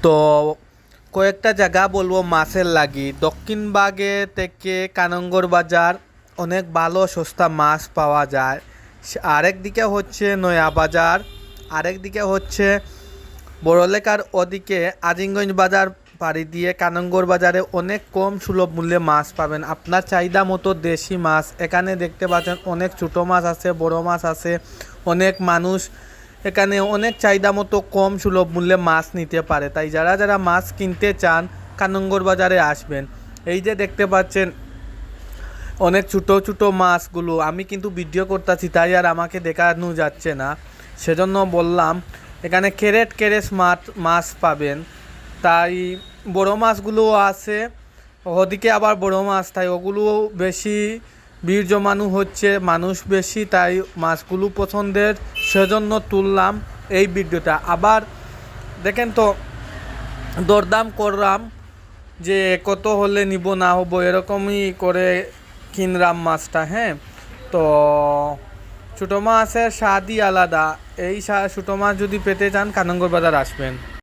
তো কয়েকটা জায়গা বলবো মাছের লাগি। দক্ষিণবাগে থেকে কানঙ্গর বাজার অনেক ভালো সস্তা মাছ পাওয়া যায়। আরেক দিকে হচ্ছে নয়া বাজার, আরেক দিকে হচ্ছে বড়লেখার ওদিকে আজিমগঞ্জ বাজার পাড়ি দিয়ে কানঙ্গর বাজারে অনেক কম সুলভ মূল্যে মাছ পাবেন। আপনার চাহিদা মতো দেশি মাছ এখানে দেখতে পাচ্ছেন। অনেক ছোটো মাছ আছে, বড় মাছ আছে। অনেক মানুষ এখানে অনেক চাহিদা মতো কম সুলভ মূল্যে মাছ নিতে পারে। তাই যারা যারা মাছ কিনতে চান কানঙ্গর বাজারে আসবেন। এই যে দেখতে পাচ্ছেন অনেক ছোটো ছোটো মাছগুলো, আমি কিন্তু ভিডিও করতেছি তাই আর আমাকে দেখানো যাচ্ছে না, সেজন্য বললাম। এখানে ক্যারেট ক্যারেট মাছ পাবেন। তাই বড় মাছগুলোও আছে, ওদিকে আবার বড় মাছ, তাই ওগুলো বেশি ভিড় জমানো হচ্ছে, মানুষ বেশি, তাই মাছগুলো পছন্দের, সেজন্য তুললাম এই ভিডিওটা। আবার দেখেন তো দরদাম করলাম যে কত হলে নিব না হবো, এরকমই করে কিনলাম মাছটা। হ্যাঁ, তো ছোটো মাছের স্বাদই আলাদা। এই ছোটো মাছ যদি পেতে চান কানঙ্গর বাজার আসবেন।